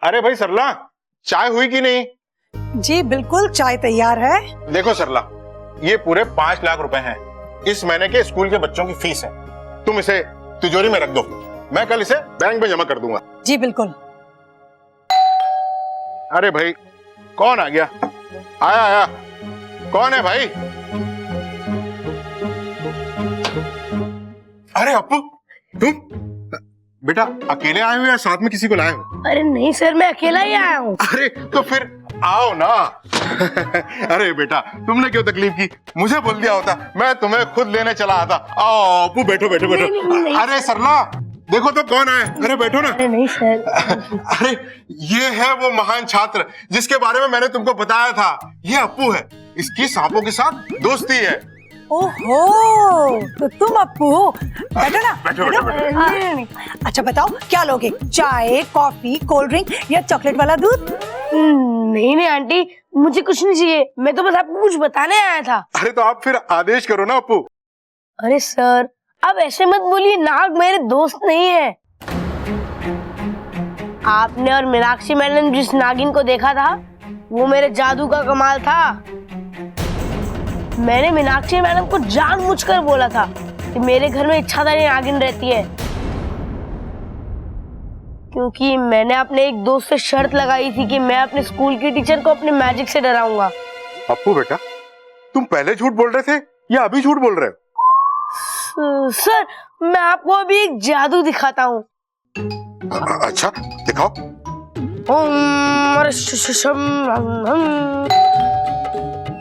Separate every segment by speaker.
Speaker 1: अरे भाई सरला, चाय हुई कि नहीं?
Speaker 2: जी बिल्कुल, चाय तैयार है।
Speaker 1: देखो सरला, ये पूरे 5 लाख रुपए हैं। इस महीने के स्कूल के बच्चों की फीस है। तुम इसे तिजोरी में रख दो, मैं कल इसे बैंक में जमा कर दूंगा।
Speaker 2: जी बिल्कुल।
Speaker 1: अरे भाई, कौन आ गया? आया आया, कौन है भाई? अरे अप्पू, तुम बेटा अकेले आए हो या साथ में किसी को लाए हो?
Speaker 3: अरे नहीं सर, मैं अकेला ही आया हूँ।
Speaker 1: अरे तो फिर आओ ना। अरे बेटा, तुमने क्यों तकलीफ की? मुझे बोल दिया होता, मैं तुम्हें खुद लेने चला आता। आओ अप्पू, बैठो बैठो बैठो।
Speaker 3: नहीं।
Speaker 1: अरे सरला, देखो तो कौन आए। अरे बैठो ना।
Speaker 3: अरे नहीं सर।
Speaker 1: अरे ये है वो महान छात्र जिसके बारे में मैंने तुमको बताया था। ये अप्पू है, इसकी सांपों के साथ दोस्ती है।
Speaker 2: ओहो, तो तुम अप्पू हो। बैठो ना।
Speaker 1: बैठो बैठो बैठो।
Speaker 2: अच्छा बताओ, क्या लोगे? चाय, कॉफी, कोल्ड ड्रिंक या चॉकलेट वाला दूध?
Speaker 3: नहीं नहीं आंटी, मुझे कुछ नहीं चाहिए। मैं तो बस आपको कुछ बताने आया था।
Speaker 1: अरे तो आप फिर आदेश करो ना अप्पू।
Speaker 3: अरे सर, अब ऐसे मत बोलिए, नाग मेरे दोस्त नहीं है। आपने और मीनाक्षी मैडम जिस नागिन को देखा था, वो मेरे जादू का कमाल था। मैंने मीनाक्षी मैडम को जानबूझकर बोला था कि मेरे घर में इच्छाधारी नागिन रहती है, क्योंकि मैंने अपने एक दोस्त से शर्त लगाई थी कि मैं अपने स्कूल की टीचर को अपने मैजिक से डराऊंगा।
Speaker 1: अप्पू बेटा, तुम पहले झूठ बोल रहे थे या अभी झूठ बोल रहे हो?
Speaker 3: सर, मैं आपको अभी एक जादू दिखाता हूँ।
Speaker 1: अच्छा दिखाओ।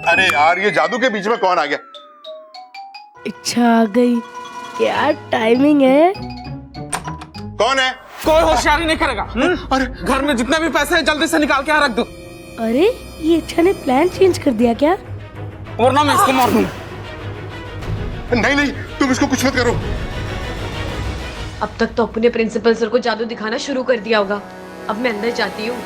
Speaker 1: अरे यार, ये जादू के बीच में कौन आ गया?
Speaker 3: इच्छा आ गई। क्या टाइमिंग है।
Speaker 1: कौन है?
Speaker 4: कोई होशियारी नहीं करेगा। अरे घर में जितने भी पैसे हैं जल्दी से निकाल के यहाँ रख दो,
Speaker 3: अरे ये इच्छा ने प्लान चेंज कर दिया क्या?
Speaker 4: वरना मैं इसको मार दूंगा।
Speaker 1: नहीं नहीं, तुम इसको कुछ मत करो।
Speaker 5: अब तक तो अप्पू ने प्रिंसिपल सर को जादू दिखाना शुरू कर दिया होगा। अब मैं अंदर जाती हूँ।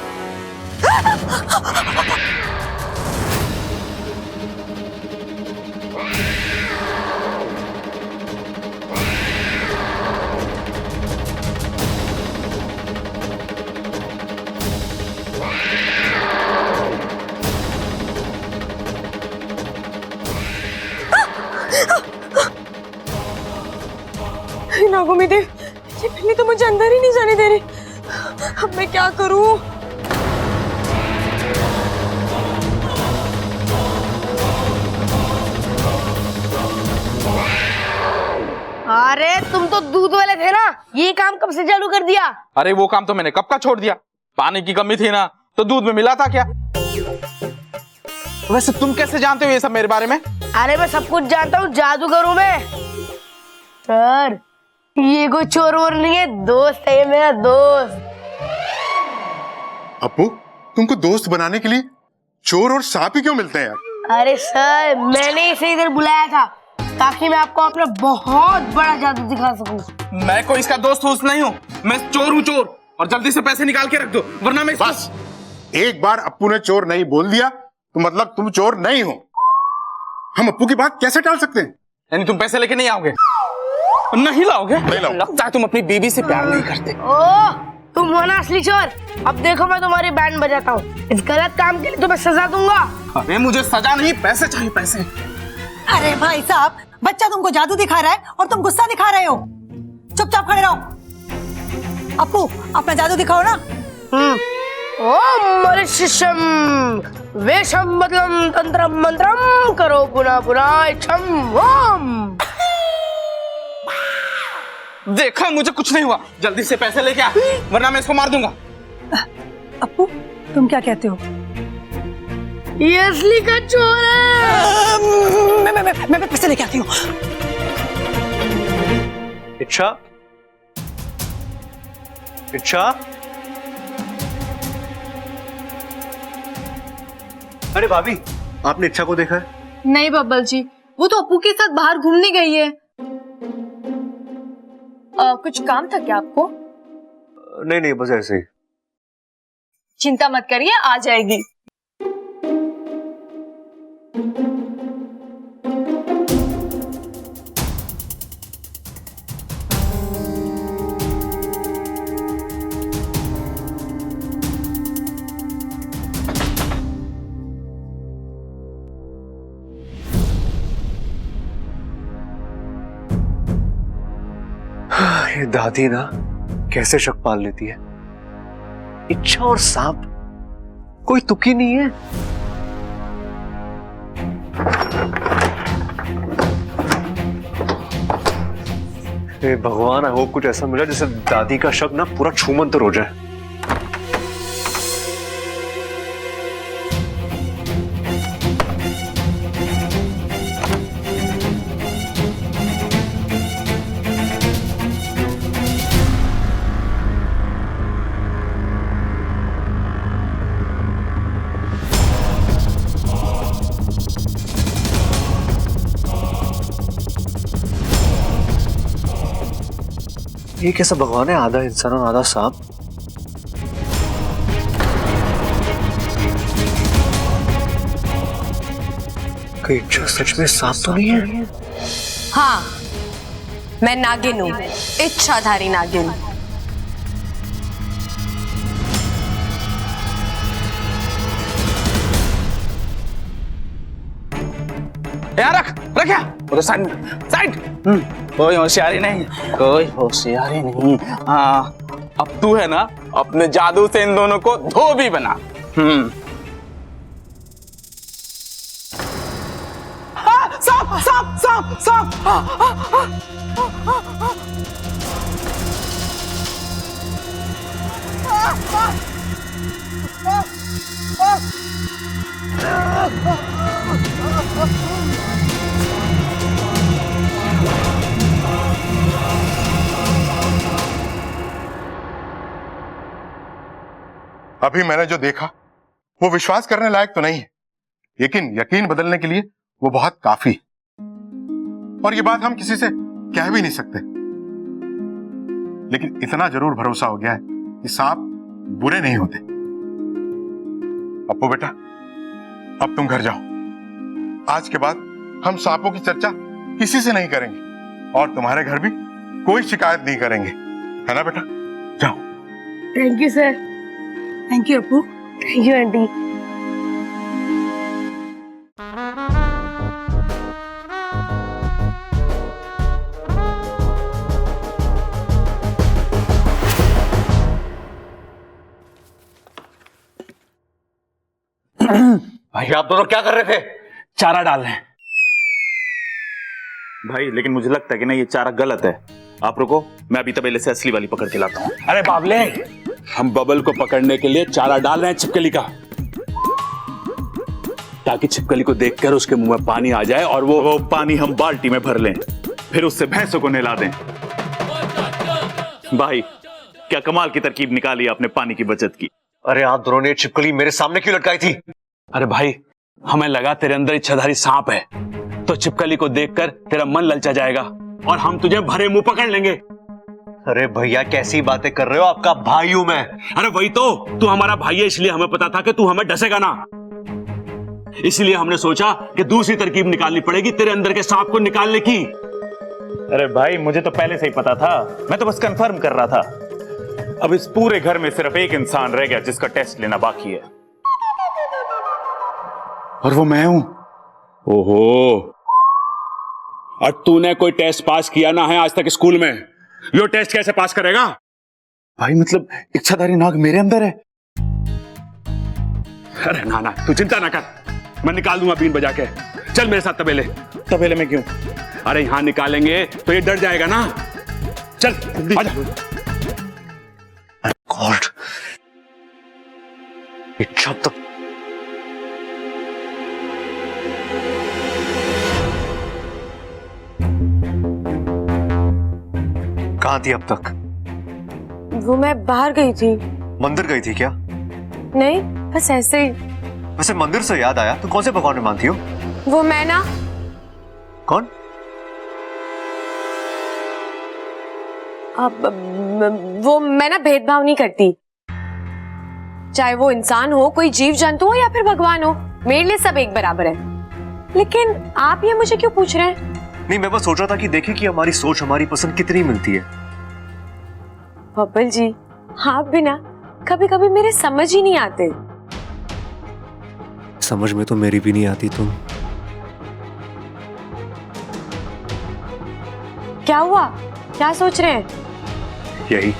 Speaker 2: नागोमी देव, ये बिल्ली तो मुझे अंदर ही नहीं जाने दे रही। अब मैं क्या करूं?
Speaker 3: अरे तुम तो दूध वाले थे ना, ये काम कब से चालू कर दिया?
Speaker 4: अरे वो काम तो मैंने कब का छोड़ दिया। पानी की कमी थी ना, तो दूध में मिला था क्या? वैसे तुम कैसे जानते हो ये सब मेरे बारे में?
Speaker 3: अरे मैं सब कुछ जानता हूँ, जादूगर हूँ मैं। सर, ये कोई चोर वोर नहीं है, दोस्त है ये मेरा दोस्त।
Speaker 1: अप्पू, तुमको दोस्त बनाने के लिए चोर और सांप ही क्यों मिलते हैं यार?
Speaker 3: अरे सर, मैंने इसे इधर बुलाया था ताकि मैं आपको अपना बहुत बड़ा जादू दिखा सकूं।
Speaker 4: मैं कोई इसका दोस्त वोस्त नहीं हूँ, मैं चोर हूँ चोर। और जल्दी से पैसे निकाल के रख दो, वरना मैं
Speaker 1: बस एक बार अप्पू ने चोर नहीं बोल दिया तो मतलब तुम चोर नहीं हो। हम अप्पू की बात कैसे टाल सकते हैं?
Speaker 4: यानी तुम पैसे लेके नहीं आओगे? नहीं लाओगे?
Speaker 1: नहीं लाऊंगा।
Speaker 4: लगता है तुम अपनी बीवी से प्यार नहीं करते।
Speaker 3: ओह, तुम हो ना असली चोर। अब देखो मैं तुम्हारी बैंड बजाता हूँ। इस गलत काम के लिए तुम्हें सजा दूंगा।
Speaker 4: अरे मुझे सजा नहीं, पैसे चाहिए, पैसे।
Speaker 2: अरे भाई साहब, बच्चा तुमको जादू दिखा रहा है और तुम गुस्सा दिखा रहे हो। चुपचाप खड़े रहो। अप्पू, अपना जादू दिखाओ ना।
Speaker 3: ओम मरिशिशम वेशम बदलम तंत्रम मंत्रम करो पुनः पुनः इच्छम ओम।
Speaker 4: देखा, मुझे कुछ नहीं हुआ। जल्दी से पैसे लेके आ, वरना मैं इसको मार दूंगा।
Speaker 2: अप्पू, तुम क्या कहते हो?
Speaker 3: ये असली का चोर है।
Speaker 2: मैं पैसे लेके आती हूँ।
Speaker 6: इच्छा, इच्छा, अरे भाभी, आपने इच्छा को देखा है?
Speaker 7: नहीं बब्बल जी, वो तो अप्पू के साथ बाहर घूमने गई है। कुछ काम था क्या आपको?
Speaker 6: नहीं नहीं, बस ऐसे ही।
Speaker 7: चिंता मत करिए, आ जाएगी।
Speaker 6: ये दादी ना कैसे शक पाल लेती है। इच्छा और सांप कोई तुकी नहीं है। हे भगवान, आई होप कुछ ऐसा मिला जिससे दादी का शक ना पूरा छूमंतर हो जाए। ये कैसा भगवान है, आधा इंसान और आधा सांप। कहीं इच्छा सच में सांप तो नहीं है?
Speaker 7: हाँ, मैं नागिन हूँ, इच्छाधारी नागिन।
Speaker 4: यार रख यार, उधर साइड साइड। कोई होशियारी नहीं, कोई होशियारी नहीं। हाँ, अब तू है ना अपने जादू से इन दोनों को धोबी बना। हाँ, सांप सांप सांप सांप।
Speaker 1: अभी मैंने जो देखा वो विश्वास करने लायक तो नहीं है, लेकिन यकीन बदलने के लिए वो बहुत काफी। और ये बात हम किसी से कह भी नहीं सकते, लेकिन इतना जरूर भरोसा हो गया है कि सांप बुरे नहीं होते। अप्पू बेटा, अब तुम घर जाओ। आज के बाद हम सांपों की चर्चा किसी से नहीं करेंगे और तुम्हारे घर भी कोई शिकायत नहीं करेंगे, है ना बेटा? जाओ।
Speaker 3: Thank you sir.
Speaker 2: Thank you Appu.
Speaker 3: Thank you aunty.
Speaker 6: भाई आप दोनों क्या कर रहे थे?
Speaker 4: चारा डाल रहे हैं भाई, लेकिन मुझे लगता है कि ना ये चारा गलत है। आप रुको, मैं अभी तबेले से असली वाली पकड़ के लाता हूँ। अरे बाबले, हम बबल को पकड़ने के लिए चारा डाल रहे हैं छिपकली का, ताकि छिपकली को देखकर उसके मुंह में पानी आ जाए और वो पानी हम बाल्टी में भर लें, फिर उससे भैंसों को नहला दें। भाई क्या कमाल की तरकीब निकाली आपने पानी की बचत की।
Speaker 6: अरे आप दोनों ने छिपकली मेरे सामने क्यों लटकाई थी?
Speaker 8: अरे भाई, हमें लगा तेरे अंदर इच्छाधारी सांप है, तो छिपकली को देखकर तेरा मन ललचा जाएगा और हम तुझे भरे मुंह पकड़ लेंगे।
Speaker 6: अरे भैया कैसी बातें कर रहे हो, आपका भाई हूं मैं।
Speaker 8: अरे वही तो, तू हमारा भाई है, इसलिए हमें पता था कि तू हमें डसेगा ना, इसलिए हमने सोचा कि दूसरी तरकीब निकालनी पड़ेगी तेरे अंदर के सांप को निकालने की।
Speaker 4: अरे भाई मुझे तो पहले से ही पता था, मैं तो बस कंफर्म कर रहा था। अब इस पूरे घर में सिर्फ एक इंसान रह गया जिसका टेस्ट लेना बाकी है, और वो मैं हूं।
Speaker 8: ओहो, और तूने कोई टेस्ट पास किया ना है आज तक स्कूल में, यो टेस्ट कैसे पास करेगा?
Speaker 4: भाई मतलब इच्छाधारी नाग मेरे अंदर है?
Speaker 8: अरे ना ना, तू चिंता ना कर, मैं निकाल दूंगा बीन बजा के। चल मेरे साथ तबेले।
Speaker 4: तबेले में क्यों?
Speaker 8: अरे यहां निकालेंगे तो ये डर जाएगा ना। चल आजा।
Speaker 6: गॉड, इच्छा तक कहां थी अब तक?
Speaker 5: वो मैं बाहर गई थी।
Speaker 6: मंदिर गई थी क्या?
Speaker 5: नहीं, बस ऐसे ही।
Speaker 6: वैसे मंदिर से याद आया, तुम कौन से भगवान में मानती हो?
Speaker 5: वो मैं ना,
Speaker 6: कौन?
Speaker 5: वो मैं ना भेदभाव नहीं करती, चाहे वो इंसान हो, कोई जीव जंतु हो या फिर भगवान हो, मेरे लिए सब एक बराबर है। लेकिन आप ये मुझे क्यों पूछ रहे हैं?
Speaker 6: नहीं, मैं बस सोच रहा था कि देखें कि हमारी सोच, हमारी पसंद कितनी मिलती है।
Speaker 5: बब्बल जी, आप भी ना कभी कभी मेरे समझ ही नहीं आते।
Speaker 6: समझ में तो मेरी भी नहीं आती तुम।
Speaker 5: क्या हुआ? क्या सोच रहे हैं?
Speaker 6: यही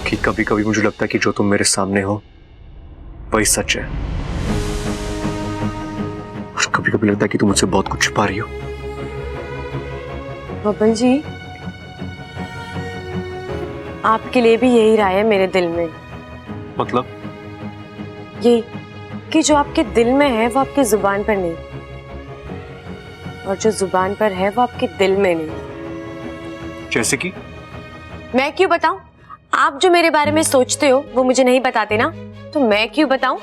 Speaker 6: कि कभी कभी मुझे लगता है कि जो तुम मेरे सामने हो वही सच है, और कभी कभी लगता है कि तुम मुझसे बहुत कुछ छुपा रही हो।
Speaker 5: बबल जी, आपके लिए भी यही राय है मेरे दिल में।
Speaker 6: मतलब?
Speaker 5: ये कि जो आपके दिल में है वो आपकी जुबान पर नहीं, और जो जुबान पर है वो आपके दिल में नहीं।
Speaker 6: जैसे कि?
Speaker 5: मैं क्यों बताऊं? आप जो मेरे बारे में सोचते हो वो मुझे नहीं बताते ना, तो मैं क्यों बताऊं?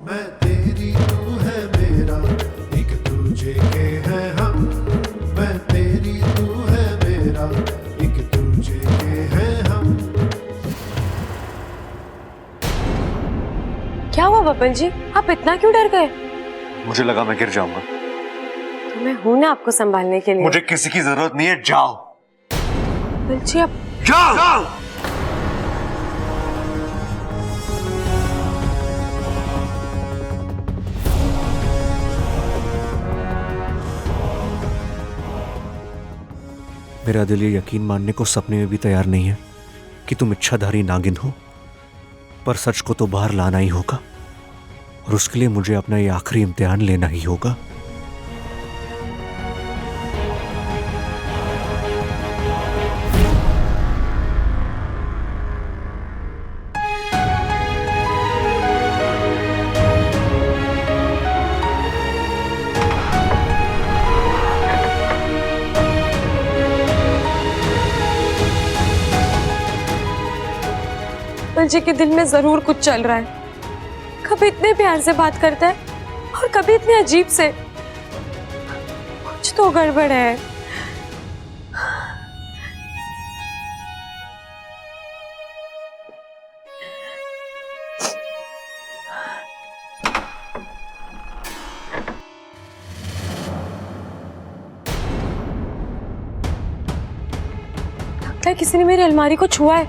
Speaker 9: मैं तेरी तू है मेरा, एक दूजे के हैं हम। मैं तेरी तू है मेरा, एक दूजे के हैं हम।
Speaker 5: क्या हुआ बबल जी, आप इतना क्यों डर गए?
Speaker 6: मुझे लगा मैं गिर जाऊंगा।
Speaker 5: तो मैं हूं ना आपको संभालने के लिए।
Speaker 6: मुझे किसी की जरूरत नहीं है, जाओ।
Speaker 5: बबल जी आप
Speaker 6: जाओ। मेरा दिल ये यकीन मानने को सपने में भी तैयार नहीं है कि तुम इच्छाधारी नागिन हो, पर सच को तो बाहर लाना ही होगा, और उसके लिए मुझे अपना ये आखिरी इम्तिहान लेना ही होगा।
Speaker 5: बबल जी के दिल में जरूर कुछ चल रहा है। कभी इतने प्यार से बात करता है और कभी इतने अजीब से। कुछ तो गड़बड़ है। लगता है किसी ने मेरी अलमारी को छुआ है,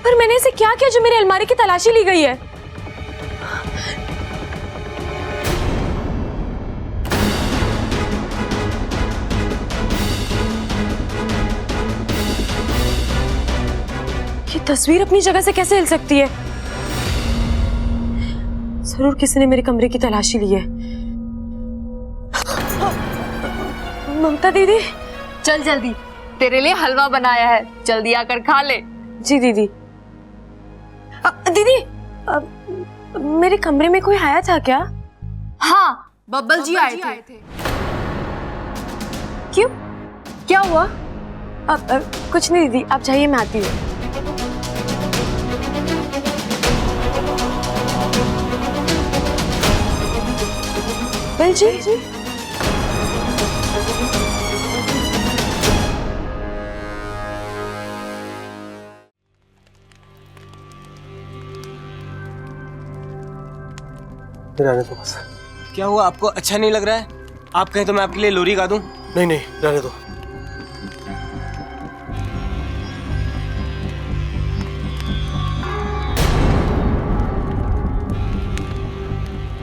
Speaker 5: पर मैंने ऐसे क्या किया जो मेरी अलमारी की तलाशी ली गई है? ये तस्वीर अपनी जगह से कैसे हिल सकती है? जरूर किसी ने मेरे कमरे की तलाशी ली है। ममता दीदी,
Speaker 7: चल जल्दी, तेरे लिए हलवा बनाया है, जल्दी आकर खा ले।
Speaker 5: जी दीदी। दीदी, मेरे कमरे में कोई आया था क्या?
Speaker 7: हाँ, बब्बल जी आए थे।
Speaker 5: क्यों?
Speaker 7: क्या हुआ?
Speaker 5: कुछ नहीं दीदी, आप जाइए, मैं आती हूँ। बब्बल जी,
Speaker 10: रहने दो बस।
Speaker 11: क्या हुआ, आपको अच्छा नहीं लग रहा है? आप कहें तो मैं आपके लिए लोरी गा दूं?
Speaker 10: नहीं नहीं, रहने दो।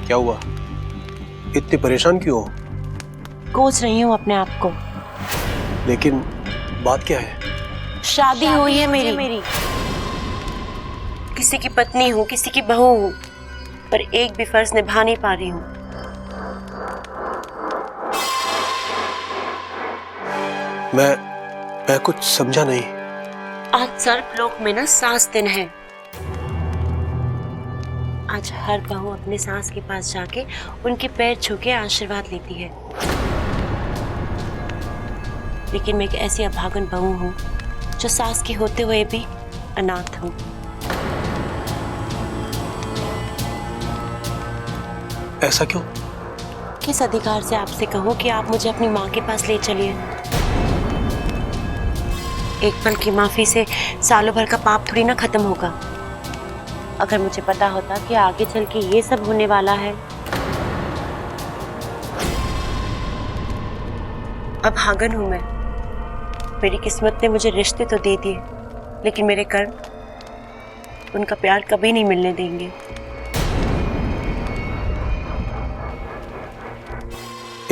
Speaker 10: क्या हुआ, इतनी परेशान क्यों हो?
Speaker 12: कोस रही हूँ अपने आप को।
Speaker 10: लेकिन बात क्या है?
Speaker 12: शादी हुई है मेरी। किसी की पत्नी हूँ, किसी की बहू हूँ, पर एक भी फर्ज निभा नहीं पा रही हूँ।
Speaker 10: मैं कुछ समझा नहीं।
Speaker 12: आज सर्पलोक में ना सास दिन है। आज हर बहू अपने सास के पास जाके उनके पैर छू के आशीर्वाद लेती है, लेकिन मैं एक ऐसी अभागन बहू हूँ जो सास के होते हुए भी अनाथ हूँ।
Speaker 10: ऐसा क्यों?
Speaker 12: किस अधिकार से आपसे कहूँ कि आप मुझे अपनी माँ के पास ले चलिए? एक पल की माफी से सालों भर का पाप थोड़ी ना खत्म होगा। अगर मुझे पता होता कि आगे चल के ये सब होने वाला है। अब भागन हूं मैं। मेरी किस्मत ने मुझे रिश्ते तो दे दिए, लेकिन मेरे कर्म उनका प्यार कभी नहीं मिलने देंगे।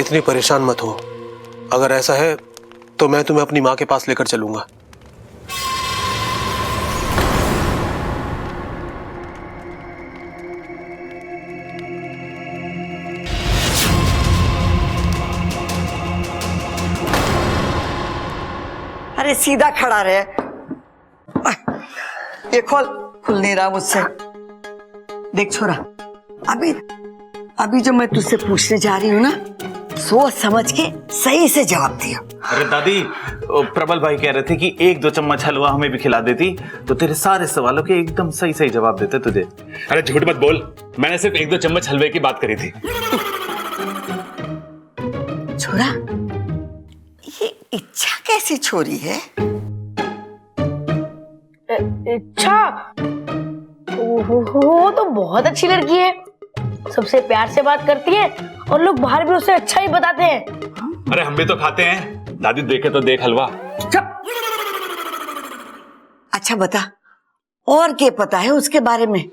Speaker 10: इतनी परेशान मत हो। अगर ऐसा है तो मैं तुम्हें अपनी माँ के पास लेकर चलूंगा।
Speaker 2: अरे सीधा खड़ा रहे। ये खोल, खुल नहीं रहा मुझसे। देख छोरा, अभी जो मैं तुझसे पूछने जा रही हूँ ना, सोच समझ के सही से जवाब दिया।
Speaker 4: अरे दादी, प्रबल भाई कह रहे थे कि 1-2 चम्मच हलवा हमें भी खिला देती तो तेरे सारे सवालों के एकदम सही सही जवाब देते तुझे।
Speaker 8: अरे झूठ मत बोल, मैंने सिर्फ 1-2 चम्मच हलवे की बात करी थी।
Speaker 2: छोरा, ये इच्छा कैसी छोरी है?
Speaker 3: इच्छा? वो तो बहुत अच्छी लड़की है, सबसे प्यार से बात करती है और लोग बाहर भी उसे अच्छा ही बताते हैं।
Speaker 8: अरे हम भी तो खाते हैं, दादी देखे तो देख हलवा।
Speaker 2: अच्छा बता, और क्या पता है उसके बारे में?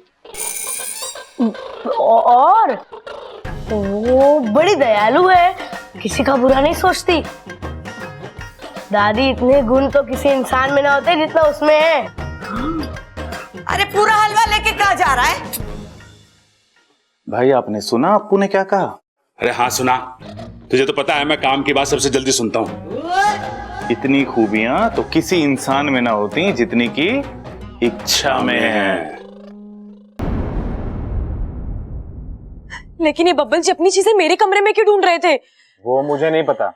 Speaker 3: और वो बड़ी दयालु है, किसी का बुरा नहीं सोचती। दादी, इतने गुण तो किसी इंसान में ना होते जितना उसमें है।
Speaker 2: अरे पूरा हलवा लेके कहाँ जा रहा है?
Speaker 4: भाई आपने सुना अप्पू ने क्या कहा?
Speaker 8: अरे हाँ सुना, तुझे तो पता है मैं काम की बात सबसे जल्दी सुनता हूँ।
Speaker 4: इतनी खूबियां तो किसी इंसान में ना होती जितनी की इच्छा में है।
Speaker 5: लेकिन ये बब्बल जी अपनी चीजें मेरे कमरे में क्यों ढूंढ रहे थे?
Speaker 4: वो मुझे नहीं पता।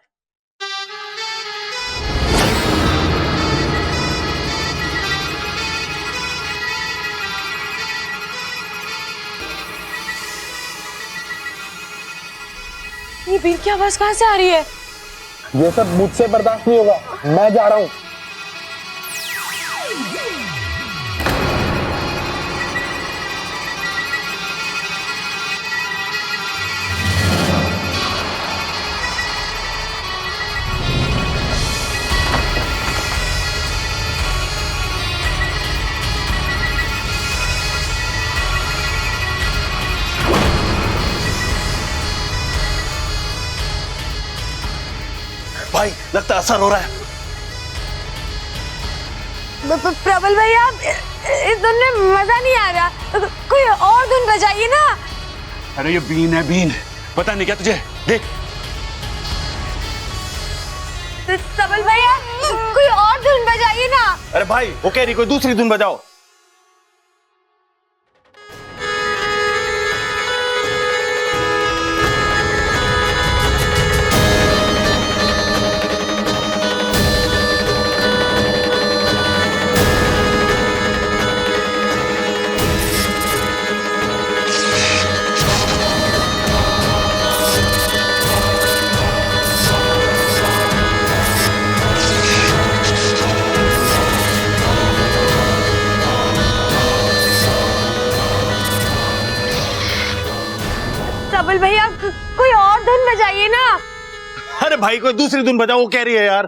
Speaker 5: ये बीर की आवाज कहाँ से आ रही है?
Speaker 4: ये सब मुझसे बर्दाश्त नहीं होगा, मैं जा रहा हूँ।
Speaker 10: भाई लगता असर हो रहा है।
Speaker 5: प्रबल भैया, इस धुन में मजा नहीं आ रहा, कोई और धुन बजाइए ना।
Speaker 8: अरे ये बीन है, बीन, पता नहीं क्या तुझे, देख।
Speaker 5: प्रबल भैया, कोई और धुन बजाइए ना।
Speaker 4: अरे भाई, वो कह रही कोई दूसरी धुन बजाओ।
Speaker 5: प्रबल भैया, कोई और धुन बजाइए ना।
Speaker 4: अरे भाई, कोई दूसरी धुन बजाओ, वो कह रही है यार।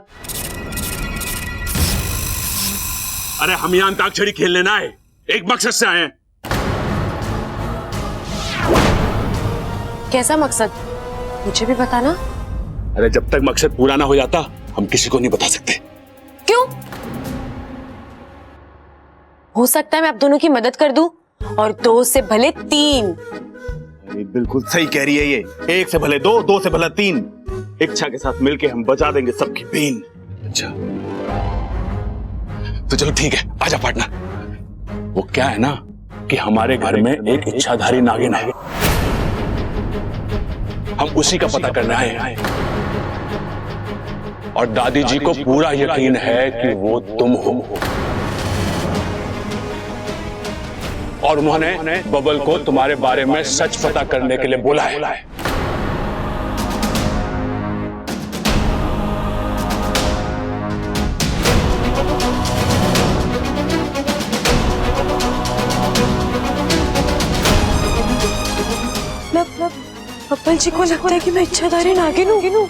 Speaker 8: अरे हम यहाँ अंताक्षरी खेलने ना आए, एक मकसद से आए हैं।
Speaker 5: कैसा मकसद? मुझे भी बताना।
Speaker 8: अरे जब तक मकसद पूरा ना हो जाता हम किसी को नहीं बता सकते।
Speaker 5: क्यों? हो सकता है मैं आप दोनों की मदद कर दूं, और 2 से भले 3।
Speaker 4: बिल्कुल सही कह रही है ये, 1 से भले 2, 2 से भले 3। इच्छा के साथ मिलके हम बजा देंगे सबकी बीन।
Speaker 8: अच्छा तो चलो ठीक है, आजा पार्टनर। वो क्या है ना कि हमारे घर में एक इच्छाधारी नागिन है, हम उसी का पता करने आए हैं। और दादी जी को पूरा यकीन है कि वो तुम हो, और उन्होंने बबल को तुम्हारे बारे में सच पता करने के लिए बोला है।
Speaker 5: बब्बल जी को लगता है कि मैं इच्छाधारी नागिन हूँ।